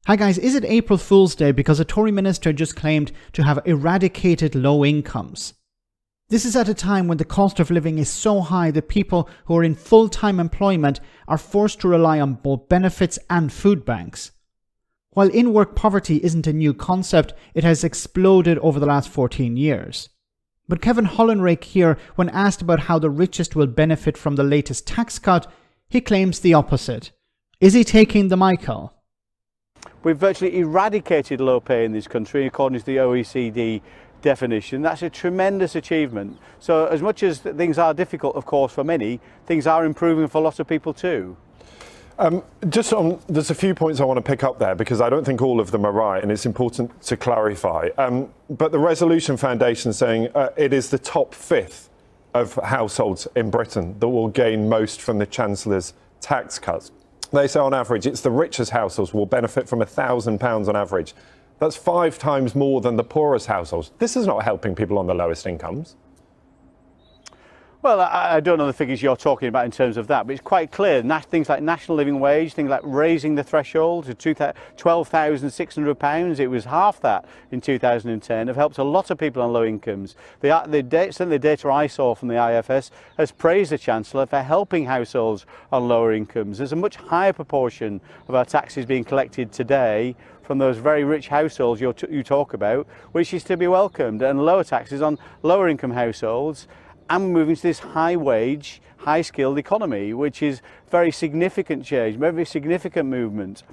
Hi guys, is it April Fool's Day because a Tory minister just claimed to have eradicated low incomes? This is at a time when the cost of living is so high that people who are in full-time employment are forced to rely on both benefits and food banks. While in-work poverty isn't a new concept, it has exploded over the last 14 years. But Kevin Hollinrake here, when asked about how the richest will benefit from the latest tax cut, he claims the opposite. Is he taking the Michael? We've virtually eradicated low pay in this country according to the OECD definition. That's a tremendous achievement. So as much as things are difficult, of course, for many, things are improving for lots of people too. There's a few points I want to pick up there because I don't think all of them are right and it's important to clarify. But the Resolution Foundation is saying it is the top fifth of households in Britain that will gain most from the Chancellor's tax cuts. They say on average it's the richest households will benefit from £1,000 on average. That's 5 times more than the poorest households. This is not helping people on the lowest incomes. Well, I don't know the figures you're talking about in terms of that, but it's quite clear. Things like national living wage, things like raising the threshold to £12,600, it was half that in 2010, have helped a lot of people on low incomes. Certainly the data I saw from the IFS has praised the Chancellor for helping households on lower incomes. There's a much higher proportion of our taxes being collected today from those very rich households you talk about, which is to be welcomed, and lower taxes on lower income households. And moving to this high wage, high skilled economy, which is very significant change, very significant movement.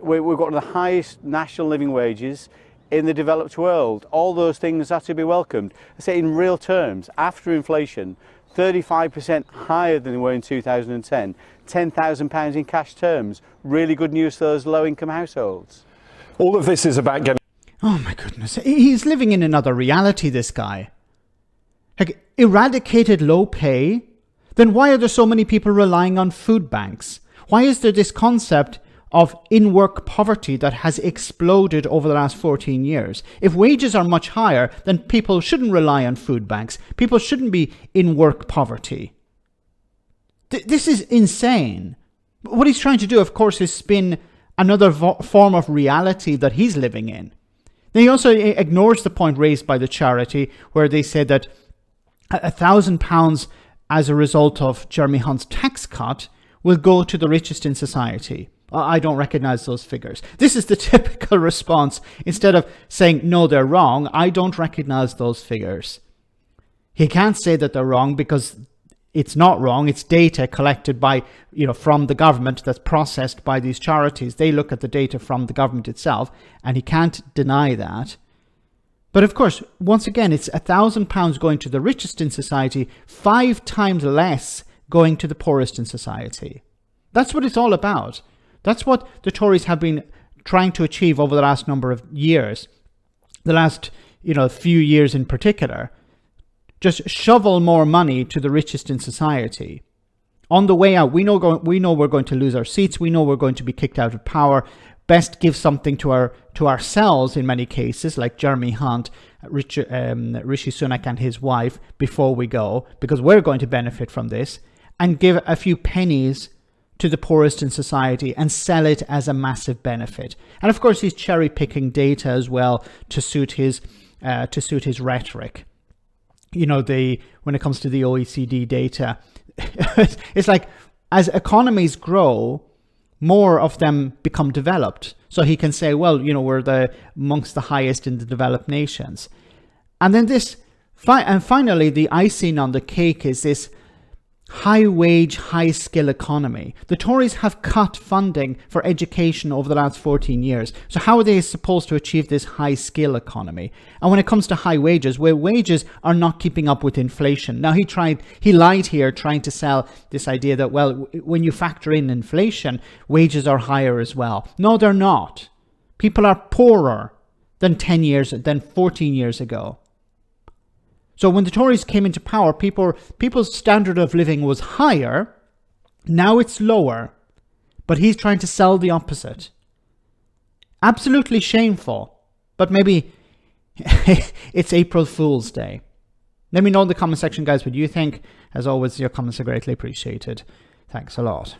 We've got the highest national living wages in the developed world. All those things are to be welcomed. I say in real terms, after inflation, 35% higher than they were in 2010, £10,000 in cash terms. Really good news for those low income households. All of this is about getting... Oh my goodness, he's living in another reality, this guy. Like, eradicated low pay? Then why are there so many people relying on food banks? Why is there this concept of in-work poverty that has exploded over the last 14 years? If wages are much higher, then people shouldn't rely on food banks. People shouldn't be in work poverty. This is insane. What he's trying to do, of course, is spin another form of reality that he's living in. Then he also ignores the point raised by the charity where they said that £1,000 as a result of Jeremy Hunt's tax cut will go to the richest in society. I don't recognize those figures. This is the typical response. Instead of saying, no, they're wrong, I don't recognize those figures. He can't say that they're wrong because it's not wrong. It's data collected by, from the government that's processed by these charities. They look at the data from the government itself, and he can't deny that. But of course, once again, it's £1,000 going to the richest in society, 5 times less going to the poorest in society. That's what it's all about. That's what the Tories have been trying to achieve over the last number of years. The last, few years in particular. Just shovel more money to the richest in society. On the way out, we know we're going to lose our seats. We know we're going to be kicked out of power. Best give something to ourselves in many cases, like Jeremy Hunt, Rishi Sunak and his wife, before we go, because we're going to benefit from this, and give a few pennies to the poorest in society and sell it as a massive benefit. And of course, he's cherry-picking data as well to suit his rhetoric. When it comes to the OECD data, it's like as economies grow, more of them become developed. So he can say, well, we're amongst the highest in the developed nations. And then finally, the icing on the cake is this high wage, high skill economy. The Tories have cut funding for education over the last 14 years. So how are they supposed to achieve this high skill economy? And when it comes to high wages, where wages are not keeping up with inflation. Now he lied here trying to sell this idea that, well, when you factor in inflation, wages are higher as well. No, they're not. People are poorer than 14 years ago. So when the Tories came into power, people's standard of living was higher. Now it's lower. But he's trying to sell the opposite. Absolutely shameful. But maybe it's April Fool's Day. Let me know in the comment section, guys, what you think. As always, your comments are greatly appreciated. Thanks a lot.